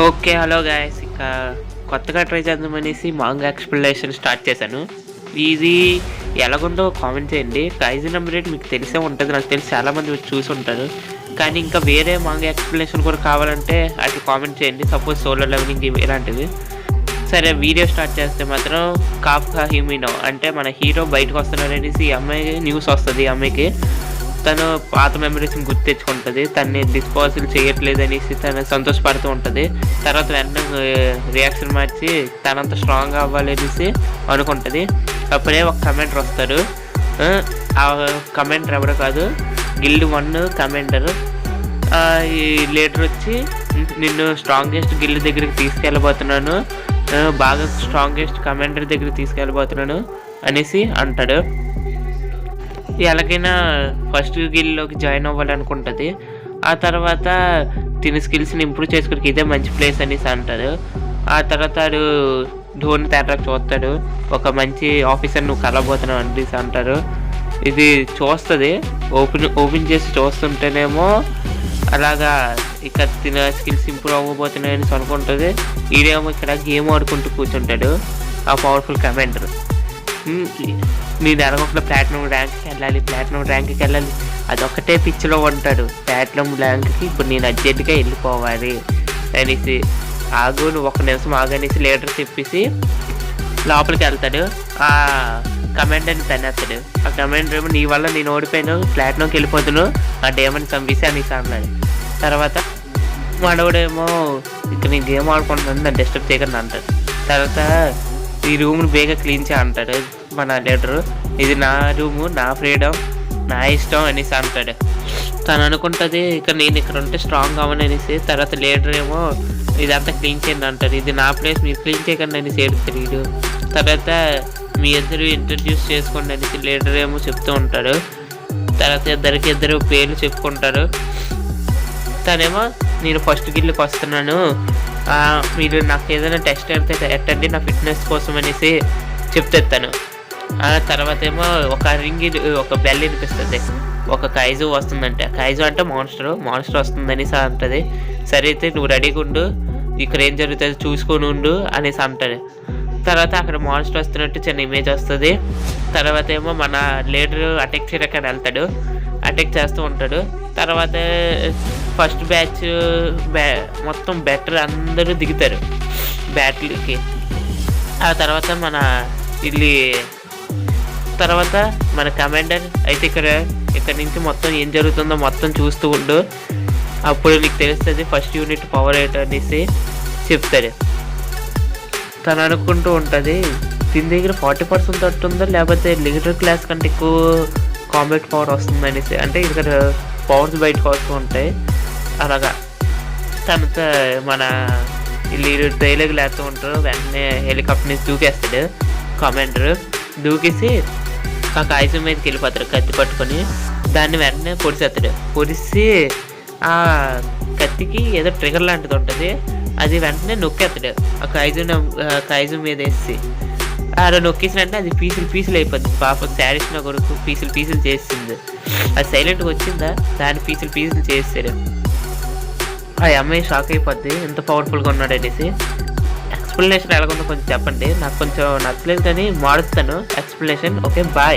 Okay. Hello guys. ఇంకా కొత్తగా try చేద్దామనేసి manga explanation start చేశాను. ఇది ఎలాగుందో కామెంట్ చేయండి. కైజన్ నంబర్ 8 మీకు తెలిసే ఉంటది. నాకు తెలిసి చాలామంది చూసుంటారు. కానీ ఇంకా వేరే మాంగా ఎక్స్‌ప్లనేషన్ కూడా కావాలంటే అది కామెంట్ చేయండి. సపోజ్ సోలో లెవెలింగ్ ఇలాంటివి. సరే, వీడియో స్టార్ట్ చేస్తే మాత్రం కాఫ్కా హిమినో అంటే మన హీరో బయటకు వస్తున్నాడనేసి ఈ అమ్మాయి న్యూస్ వస్తది. ఈ అమ్మాయికి తను పాత మెమరీస్ని గుర్తు తెచ్చుకుంటుంది. తన్ని డిస్పోజల్ చేయట్లేదు అనేసి తను సంతోషపడుతూ ఉంటుంది. తర్వాత వెంటనే రియాక్షన్ మార్చి తనంత స్ట్రాంగ్ అవ్వాలనేసి అనుకుంటుంది. అప్పుడే ఒక కమెంటర్ వస్తారు. ఆ కమెంటర్ ఎవరు కాదు, గిల్డ్ 1 కమెంటర్. ఈ లీడర్ వచ్చి నిన్ను స్ట్రాంగెస్ట్ గిల్డ్ దగ్గరికి తీసుకెళ్ళబోతున్నాను, బాగా స్ట్రాంగెస్ట్ కమెంటర్ దగ్గరికి తీసుకెళ్ళబోతున్నాను అనేసి అంటాడు. ఎలాగైనా ఫస్ట్ గిల్డ్లోకి జాయిన్ అవ్వాలనుకుంటుంది. ఆ తర్వాత తిని స్కిల్స్ని ఇంప్రూవ్ చేసుకోవడానికి ఇదే మంచి ప్లేస్ అనేసి అంటారు. ఆ తర్వాత వాడు ధోని తేడా చూస్తాడు. ఒక మంచి ఆఫీసర్ నువ్వు కలబోతున్నావు అనేసి అంటారు. ఇది చూస్తుంది, ఓపెన్ చేసి చూస్తుంటేనేమో అలాగా ఇక తిన స్కిల్స్ ఇంప్రూవ్ అవ్వబోతున్నాయి అనేసి అనుకుంటుంది. ఈడేమో ఇక్కడ గేమ్ ఆడుకుంటూ కూర్చుంటాడు ఆ పవర్ఫుల్ కమాండర్. నేను ఎలాగొకటి ప్లాటినం ర్యాంక్కి వెళ్ళాలి అదొక్కటే పిచ్చిలో ఉంటాడు. ప్లాటినం ర్యాంక్కి ఇప్పుడు నేను అర్జెంట్గా వెళ్ళిపోవాలి అనేసి, ఆగు నువ్వు 1 నిమిషం ఆగనేసి లీడర్ చెప్పేసి లోపలికి వెళ్తాడు. ఆ కమాండర్ని తనేస్తాడు. ఆ కమాండర్ ఏమో నీ వల్ల నేను ఓడిపోయాను, ప్లాటినంకి వెళ్ళిపోతాను, ఆ డేమని చంపేసి అనేసి అన్నాడు. తర్వాత మనోడేమో ఇక్కడ నేను గేమ్ ఆడుకుంటున్నాను, నన్ను డిస్టర్బ్ చేయకుండా అంటాడు. తర్వాత ఈ రూమ్ని బేగా క్లీన్ చేయ అంటాడు మన లీడరు. ఇది నా రూము, నా ఫ్రీడమ్, నా ఇష్టం అనేసి అంటాడు. తను అనుకుంటుంది ఇక నేను ఇక్కడ ఉంటే స్ట్రాంగ్ అవ్వను అనేసి. తర్వాత లీడర్ ఏమో ఇదంతా క్లీన్ చేయండి అంటారు. ఇది నా ప్లేస్, మీరు క్లీన్ చేయకండి అనేసి ఏడుతాడు. తర్వాత మీ ఇద్దరు ఇంట్రడ్యూస్ చేసుకోండి అనేసి లీడర్ ఏమో చెప్తూ ఉంటాడు. తర్వాత ఇద్దరు పేర్లు చెప్పుకుంటారు. తనేమో నేను ఫస్ట్ గిల్డ్కి వస్తున్నాను, మీరు నాకు ఏదైనా టెస్ట్ అయితే ఎట్టండి నా ఫిట్నెస్ కోసం అనేసి చెప్తాను. ఆ తర్వాత ఏమో ఒక బెల్ వినిపిస్తుంది. ఒక కైజు వస్తుందంటే, కైజు అంటే మాన్స్టర్ వస్తుందనేసి అంటుంది. సరే అయితే నువ్వు రెడీగా ఉండు, ఇక్కడ ఏం జరుగుతుంది చూసుకొని ఉండు అనేసి అంటాడు. తర్వాత అక్కడ మాన్స్టర్ వస్తున్నట్టు చిన్న ఇమేజ్ వస్తుంది. తర్వాత ఏమో మన లీడర్ అటాక్ చేయడానికి వెళ్తాడు, అటాక్ చేస్తూ ఉంటాడు. తర్వాత ఫస్ట్ బ్యాచ్ మొత్తం బెటర్ అందరూ దిగుతారు బ్యాటిల్కి. ఆ తర్వాత మన కమాండర్ అయితే ఇక్కడ నుంచి మొత్తం ఏం జరుగుతుందో మొత్తం చూస్తూ ఉండు, అప్పుడు నీకు తెలుస్తుంది ఫస్ట్ యూనిట్ పవర్ ఏంటో అనేసి చెప్తాడు. తను అనుకుంటూ ఉంటుంది దీని దగ్గర 40% తట్టుందో లేకపోతే లీడర్ క్లాస్ కంటే ఎక్కువ కాంబాట్ పవర్ వస్తుంది అనేసి. అంటే ఇక్కడ పవర్స్ బయటకు వస్తూ ఉంటాయి అలాగా. తనతో మన లీడర్ ట్రైలర్కి లేస్తూ ఉంటారు. వెంటనే హెలికాప్టర్ నుంచి దూకేస్తాడు కమాండర్. దూకేసి ఆ కాగితం మీదకి వెళ్ళిపోతాడు కత్తి పట్టుకొని. దాన్ని వెంటనే పొడిసి ఆ కత్తికి ఏదో ట్రిగర్ లాంటిది ఉంటుంది, అది వెంటనే నొక్కేస్తాడు ఆ కాగితం మీద వేసి. అలా నొక్కేసిన వెంటనే అది పీసులు అయిపోద్ది. పాపం శారీస్ నా కొరకు పీసులు చేసింది. అది సైలెంట్గా వచ్చిందా, దాన్ని పీసులు చేస్తాడు. ఆ అమ్మాయి షాక్ అయిపోద్ది ఎంత పవర్ఫుల్గా ఉన్నాడు అనేసి. ఎక్స్ప్లెనేషన్ ఎలాగుందో కొంచెం చెప్పండి, నాకు కొంచెం నచ్చలేదు కానీ మారుస్తాను ఎక్స్ప్లెనేషన్. Okay, bye.